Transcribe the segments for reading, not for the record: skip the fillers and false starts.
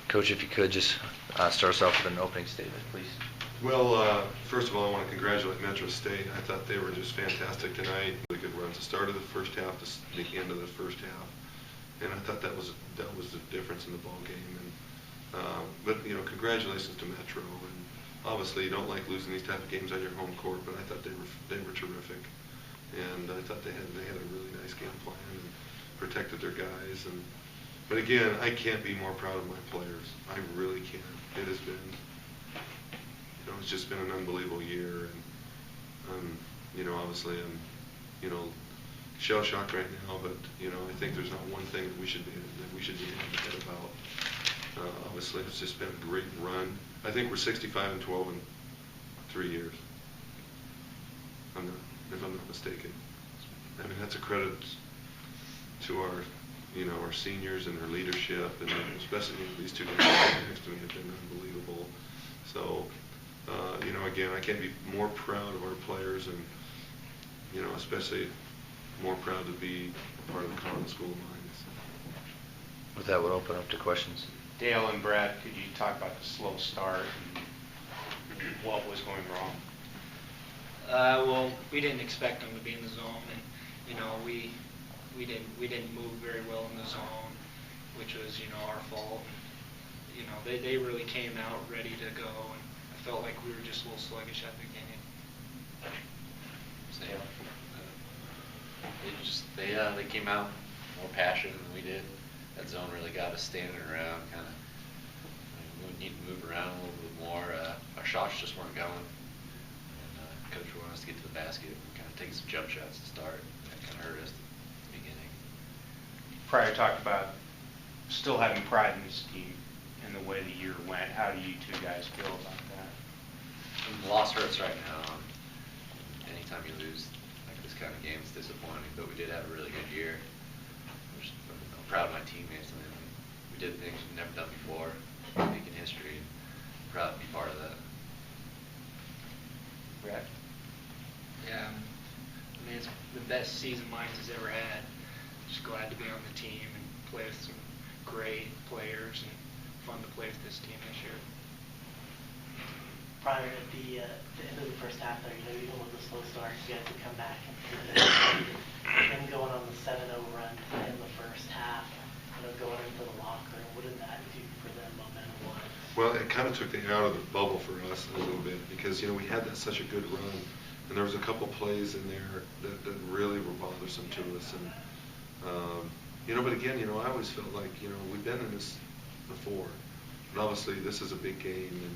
Coach, if you could just start us off with an opening statement, please. Well, first of all, I want to congratulate Metro State. I thought they were just fantastic tonight. Really good runs. The start of the first half to the end of the first half, and I thought that was the difference in the ball game. And but congratulations to Metro. And obviously, you don't like losing these type of games on your home court, but I thought they were terrific. And I thought they had a really nice game plan and protected their guys. But again, I can't be more proud of my players. I really can't. It has been. It's just been an unbelievable year, and obviously I'm, shell-shocked right now. But I think there's not one thing that we should be head about. Obviously, it's just been a great run. I think we're 65-12 in 3 years. If I'm not mistaken. I mean, that's a credit to our, our seniors and their leadership, and especially these two guys next to me have been unbelievable. So. Again, I can't be more proud of our players, and especially more proud to be a part of the Colo School of Mines. With that, we'll open up to questions. Dale and Brad, could you talk about the slow start and what was going wrong? Well, we didn't expect them to be in the zone, and we didn't move very well in the zone, which was our fault. And, they really came out ready to go. And felt like we were just a little sluggish at the beginning. Same. They came out more passionate than we did. That zone really got us standing around, kind of. We need to move around a little bit more. Our shots just weren't going. And Coach wanted us to get to the basket and kind of take some jump shots to start. That kind of hurt us at the beginning. Pryor talked about still having pride in this team and the way the year went. How do you two guys feel about that? The loss hurts right now. Anytime you lose like this kind of game, it's disappointing. But we did have a really good year. I'm proud of my teammates. We did things we've never done before, making history. I'm proud to be part of that. Brad? Yeah, I mean, it's the best season Mines has ever had. Just glad to be on the team and play with some great players, and fun to play with this team this year. Prior at the end of the first half there, even with the slow start, you guys would come back and going on the 7-0 run in the first half, going into the locker room. What did that do for them momentum-wise? Well, it kind of took the out of the bubble for us a little bit, because we had such a good run, and there was a couple plays in there that really were bothersome to us. And but again, I always felt like we've been in this before, but obviously this is a big game. And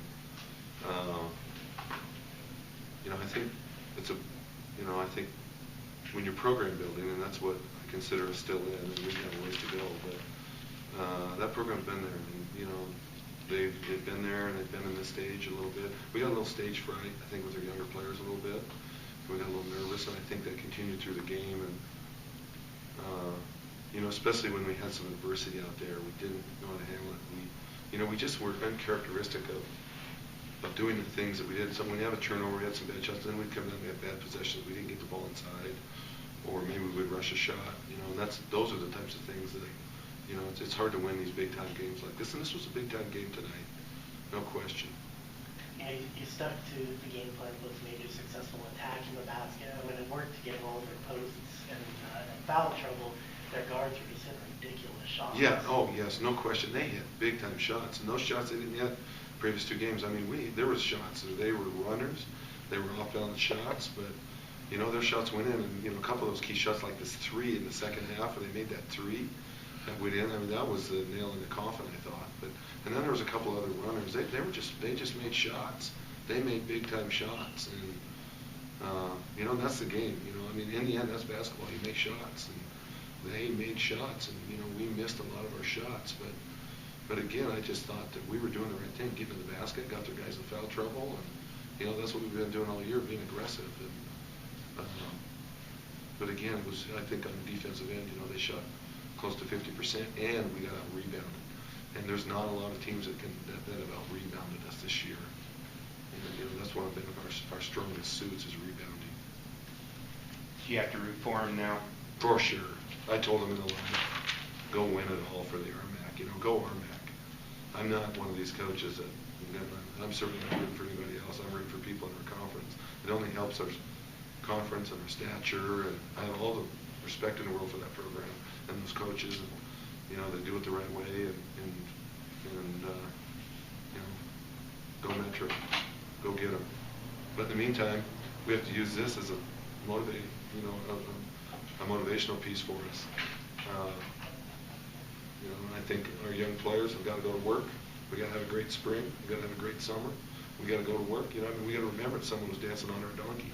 I think it's I think when you're program building, and that's what I consider us still in, and we have a ways to go, but that program's been there, and they've been there, and they've been in this stage a little bit. We got a little stage fright, I think, with our younger players a little bit. We got a little nervous, and I think that continued through the game, and especially when we had some adversity out there, we didn't know how to handle it. We just were uncharacteristic of doing the things that we did. So when we had a turnover, we had some bad shots, then we'd come down, we had bad possessions, we didn't get the ball inside, or maybe we would rush a shot, and those are the types of things that, it's hard to win these big-time games like this, and this was a big-time game tonight, no question. You stuck to the game plan with major successful attack in the basket. When it worked to get all of their posts and foul trouble, their guards were just hitting ridiculous shots. Yeah, oh yes, no question. They hit big-time shots, and those shots they didn't hit previous two games. I mean, there was shots. They were runners. They were off-balance shots, but their shots went in, and a couple of those key shots, like this 3 in the second half, where they made that 3 that went in. I mean, that was the nail in the coffin, I thought. And then there was a couple other runners. They just made shots. They made big-time shots, and that's the game. I mean, in the end, that's basketball. You make shots, and they made shots, and we missed a lot of our shots, But again, I just thought that we were doing the right thing, getting to the basket, got their guys in foul trouble, and that's what we've been doing all year, being aggressive. And but again, it was, I think, on the defensive end, they shot close to 50%, and we got out rebounded. And there's not a lot of teams that have out rebounded us this year. And, that's one of our strongest suits is rebounding. Do you have to root for him now? For sure. I told him in the line, go win it all for the RMAC. Go RMAC. I'm not one of these coaches that, I'm certainly not rooting for anybody else. I'm rooting for people in our conference. It only helps our conference and our stature, and I have all the respect in the world for that program and those coaches, and, you know, they do it the right way, and you know, go Metro, go get them. But in the meantime, we have to use this as a a motivational piece for us. You know, I think our young players have got to go to work. We got to have a great spring. We got to have a great summer. We got to go to work. You know, I mean, we got to remember that someone was dancing on our donkey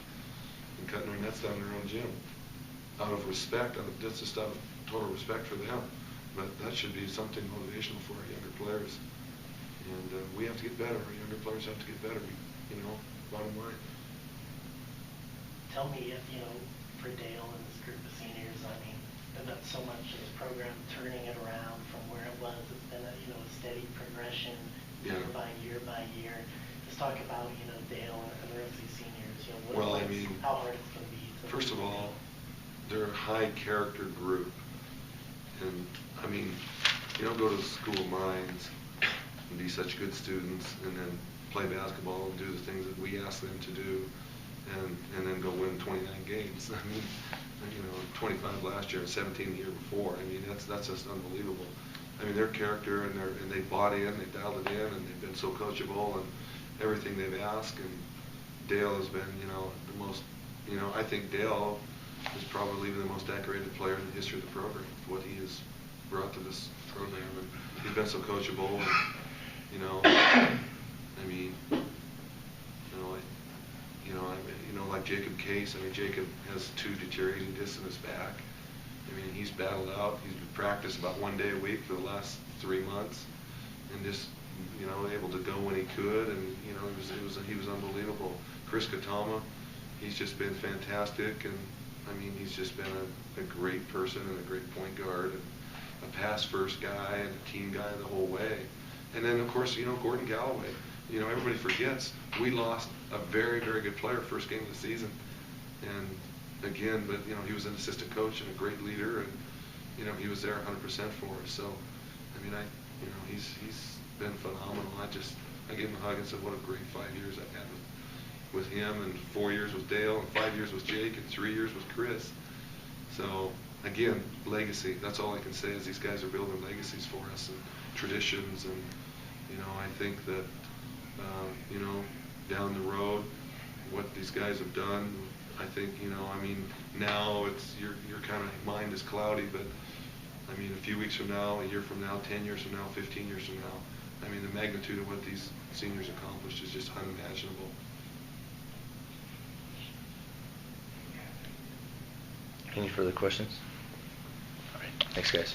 and cutting our nets down in their own gym, out of respect. That's just out of total respect for them. But that should be something motivational for our younger players. And we have to get better. Our younger players have to get better. You know, bottom line. Tell me if, you know, for Dale and this group of seniors, I mean, they've done so much in this program, turning it around from where it was. It's been a, you know, a steady progression year by year by year. Just talk about, you know, Dale and the rest of these seniors, you know, how hard it's going to be. First of all, they're a high character group. And, I mean, you don't go to the school of mines and be such good students and then play basketball and do the things that we ask them to do and then go win 29 games. I mean, you know, 25 last year and 17 the year before. I mean, that's just unbelievable. I mean, their character and they bought in, they dialed it in, and they've been so coachable and everything they've asked. And Dale has been, you know, the most, you know, I think Dale is probably the most decorated player in the history of the program, what he has brought to this program. And he's been so coachable, and, you know, I mean, like Jacob Case. I mean, Jacob has 2 deteriorating discs in his back. I mean, he's battled out. He's practiced about 1 day a week for the last 3 months, and just, you know, able to go when he could. And, you know, he was unbelievable. Chris Katama, he's just been fantastic, and I mean, he's just been a great person and a great point guard, and a pass-first guy and a team guy the whole way. And then, of course, you know, Gordon Galloway. You know, everybody forgets we lost a very, very good player first game of the season. And again, but, you know, he was an assistant coach and a great leader, and, you know, he was there 100% for us. So, I mean, you know, he's been phenomenal. I gave him a hug and said, what a great 5 years I've had with him, and 4 years with Dale, and 5 years with Jake, and 3 years with Chris. So, again, legacy. That's all I can say is these guys are building legacies for us and traditions, and, you know, I think that, you know, down the road, what these guys have done, I think, you know, I mean, now it's, your kind of mind is cloudy, but, I mean, a few weeks from now, a year from now, 10 years from now, 15 years from now, I mean, the magnitude of what these seniors accomplished is just unimaginable. Any further questions? All right. Thanks, guys.